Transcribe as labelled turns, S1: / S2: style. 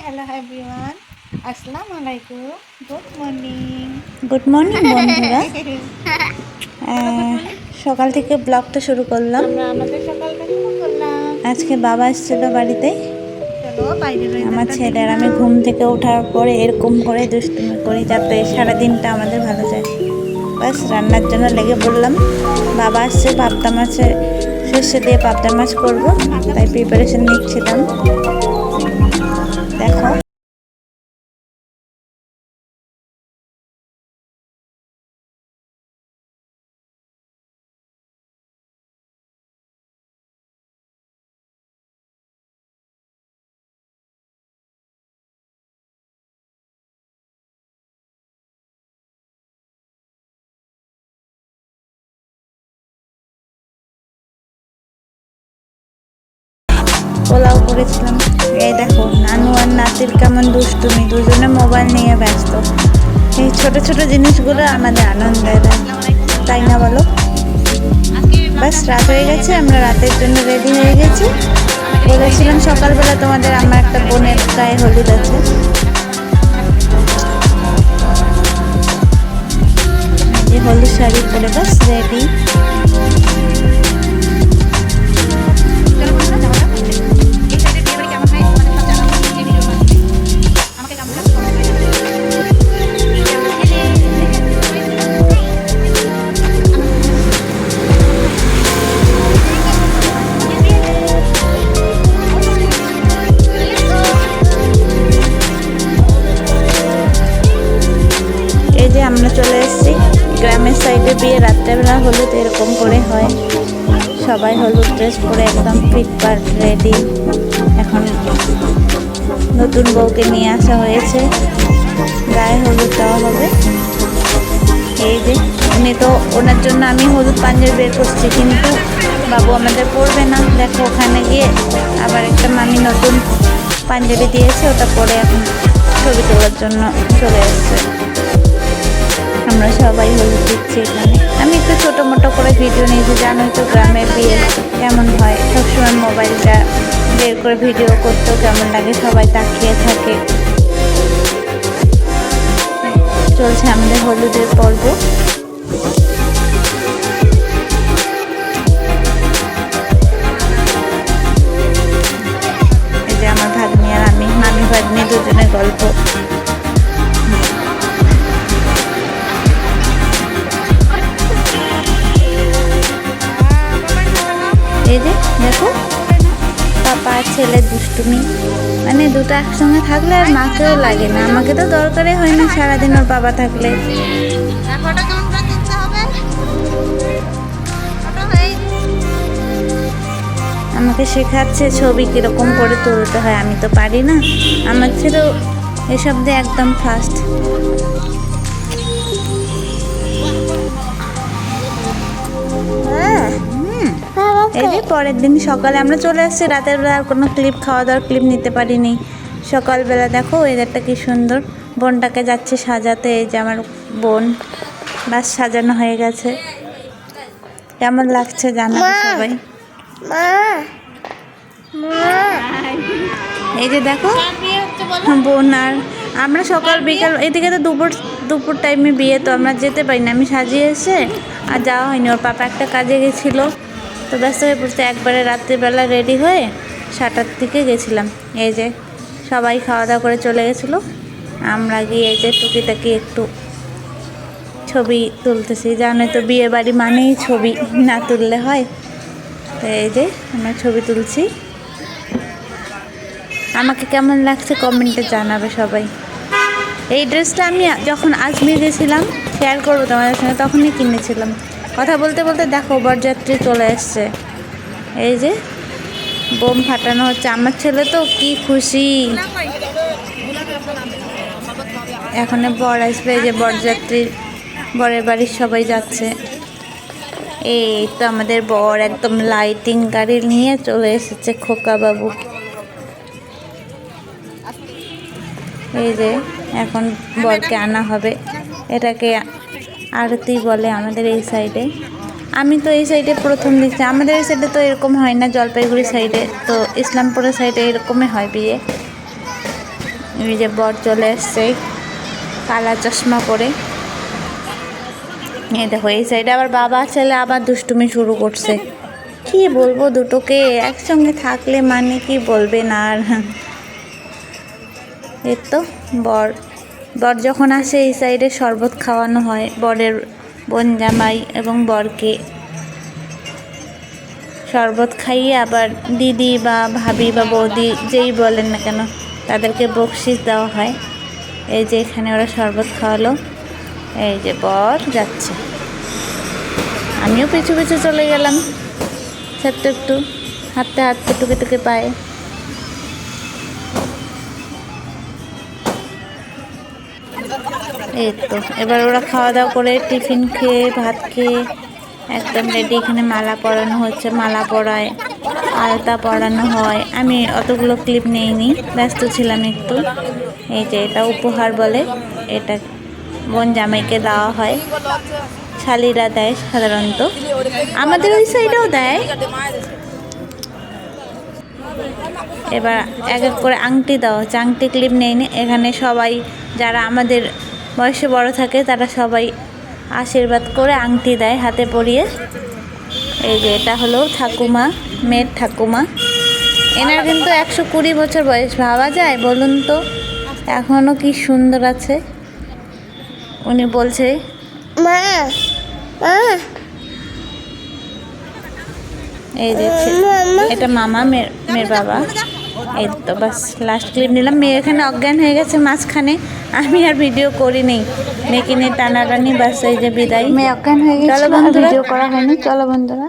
S1: Hello everyone, আসসালামু আলাইকুম, good morning.
S2: Good morning বন্ধুরা। সকাল থেকে ব্লগটা শুরু করলাম।
S1: আমরা আমাদের সকালটা শুরু করলাম।
S2: আজকে বাবা এসেছিল বাড়িতে।
S1: চলো বাইরের
S2: আমার
S1: ওয়েদারটা
S2: ছেলে আর আমি
S1: দেখলাম।
S2: ঘুম থেকে ওঠার পরে এরকম করে দুষ্টুমি করি যাতে সারাদিনটা আমাদের ভালো যায়। বাস রান্নার জন্য লেগে পড়লাম। বাবা আসছে, পাবদা মাছের সর্ষে দিয়ে পাবদা মাছ করবো, তাই প্রিপারেশন নিচ্ছিলাম। দেখো পোলাও করেছিলাম। এই দেখো নানু আর নাতির কেমন দুষ্টুমি, দুজনে মোবাইল নিয়ে ব্যস্ত। এই ছোট ছোট জিনিসগুলো আমাদের আনন্দ দেয়, তাই না বলো? বাস রাত হয়ে গেছে, আমরা রাতের জন্য রেডি হয়ে গেছি। বলেছিলাম সকালবেলা তোমাদের আমার একটা বোনের গায়ে হলুদ আছে। এই হলুদ শাড়ি পরে বাস রেডি। এই যে আমরা চলে এসেছি গ্রামের সাইডে, বিয়ে রাত্রেবেলা হলুদ এরকম করে হয়। সবাই হলুদ ড্রেস পরে একদম ফিটফাট রেডি। এখন নতুন বউকে নিয়ে আসা হয়েছে, গায়ে হলুদ দেওয়া হবে। এই যে উনি তো, ওনার জন্য আমি হলুদ পাঞ্জাবি বের করছি, কিন্তু বাবু আমাদের পরবে না। দেখো ওখানে গিয়ে আবার একটা মামি নতুন পাঞ্জাবি দিয়েছে, ওটা পরে এখন ছবি তোলার জন্য চলে এসছে। আমরা সবাই হলুদ দিচ্ছি এখানে। আমি একটু ছোটো মোটো করে ভিডিও নিয়েছি, জানোই তো গ্রামের বিয়ে কেমন হয়, সবসময় মোবাইলটা বের করে ভিডিও করতেও কেমন লাগে, সবাই তাকিয়ে থাকে। চলছে আমাদের হলুদের পর্ব। এই যে আমার ভাগ্নি আর আমি, মামি ভাগ্নি দুজনের গল্প। এই যে দেখো পাপা আর ছেলের দুষ্টুমি, মানে দুটো একসঙ্গে থাকলে আর মাকেও লাগে না, আমাকে তো দরকারই হয় না সারাদিন ওর বাবা থাকলে। আমাকে শেখাচ্ছে ছবি কীরকম করে তুলতে হয়, আমি তো পারি না। আমার ছেলেও এসব দিয়ে একদম ফার্স্ট। এই যে পরের দিন সকালে আমরা চলে আসছি, রাতের বেলা আর কোনো ক্লিপ, খাওয়া দাওয়ার ক্লিপ নিতে পারিনি। সকালবেলা দেখো ওয়েদারটা কি সুন্দর, বোনটাকে যাচ্ছে সাজাতে। এই যে আমার বোন, বাস সাজানো হয়ে গেছে। কেমন লাগছে জানাবে সবাই। এই যে দেখো বোন আর আমরা সকাল বিকাল, এদিকে তো দুপুর টাইমে বিয়ে, তো আমরা যেতে পারি না। আমি সাজিয়ে এসে আর যাওয়া হয়নি, ওর পাপা একটা কাজে গেছিলো, তো ব্যস্ত হয়ে পড়তে একবারে রাত্রিবেলা রেডি হয়ে 7টার দিকে গেছিলাম। এই যে সবাই খাওয়া দাওয়া করে চলে গেছিলো, আমরা গিয়ে এই যে টুকিটাকি একটু ছবি তুলতেছি। জানোই তো বিয়ে বাড়ি মানেই ছবি না তুললে হয়। তো এই যে আমরা ছবি তুলছি। আমাকে কেমন লাগছে কমেন্টে জানাবে সবাই। এই ড্রেসটা আমি যখন আজমির গেছিলাম, শেয়ার করবো তোমাদের সঙ্গে, তখনই কিনেছিলাম। কথা বলতে বলতে দেখো বরযাত্রী চলে এসছে। এই যে বোম ফাটানো হচ্ছে, আমার ছেলে তো কি খুশি। এখন বর আসবে, এই যে বরযাত্রীর বরের বাড়ির সবাই যাচ্ছে। এই তো আমাদের বর একদম লাইটিং গাড়ি নিয়ে চলে এসেছে, খোকা বাবু। এই যে এখন বরকে আনা হবে, এটাকে আরতি বলে আমাদের এই সাইডে। আমি তো এই সাইডে প্রথম দেখছি, আমাদের এই সাইডে তো এরকম হয় না, জলপাইগুড়ি সাইডে তো, ইসলামপুরের সাইডে এরকমই হয় বিয়ে। এই যে বর চলে এসছে কালা চশমা পরে। এই দেখো এই সাইডে আবার বাবা ছেলে আবার দুষ্টুমি শুরু করছে। কি বলবো, দুটোকে একসঙ্গে থাকলে মানে কি বলবে না। আর এই তো বর যখন আসে এই সাইডে শরবত খাওয়ানো হয় বরের বোন জামাই এবং বরকে। শরবত খাইয়ে আবার দিদি বা ভাবি বা বৌদি যেই বলেন না কেন তাদেরকে বকশিস দেওয়া হয়। এই যে এখানে ওরা শরবত খাওয়ালো। এই যে বর যাচ্ছে, আমিও পিছু পিছু চলে গেলাম ছোট্ট একটু হাঁটতে হাঁটতে টুকে টুকে পায়ে। এই তো এবার ওরা খাওয়া দাওয়া করে টিফিন খেয়ে ভাত খেয়ে একদম রেডি। এখানে মালা পরানো হচ্ছে, মালা পরায়, আলতা পরানো হয়। আমি অতগুলো ক্লিপ নেইনি, ব্যস্ত ছিলাম একটু। এই যে এটা উপহার বলে, এটা বোন জামাইকে দেওয়া হয়, শালিরা দেয় সাধারণত, আমাদের ওই সাইডেও দেয়। এবার এক এক করে আংটি দেওয়া হচ্ছে, আংটি ক্লিপ নেইনি। এখানে সবাই যারা আমাদের বয়সে বড় থাকে তারা সবাই আশীর্বাদ করে আংটি দেয় হাতে পরিয়ে। এই যে এটা হলো ঠাকুমা, মেয়ের ঠাকুমা। এনার কিন্তু 120 বছর বয়স, ভাবা যায় বলুন তো, এখনও কি সুন্দর আছে। উনি বলছে মা মা। এই যে এটা মামা, মেয়ের বাবা। এই তো বাস লাস্ট ক্লিপ নিলাম। মেয়ে এখানে অজ্ঞান হয়ে গেছে মাঝখানে, আমি আর ভিডিও করিনি। মেয়েকে নিয়ে টানাটানি, বাস এই যে বিদায়। মেয়ে অজ্ঞান হয়ে গেছে, ভিডিও করা হয়নি। চলো বন্ধুরা।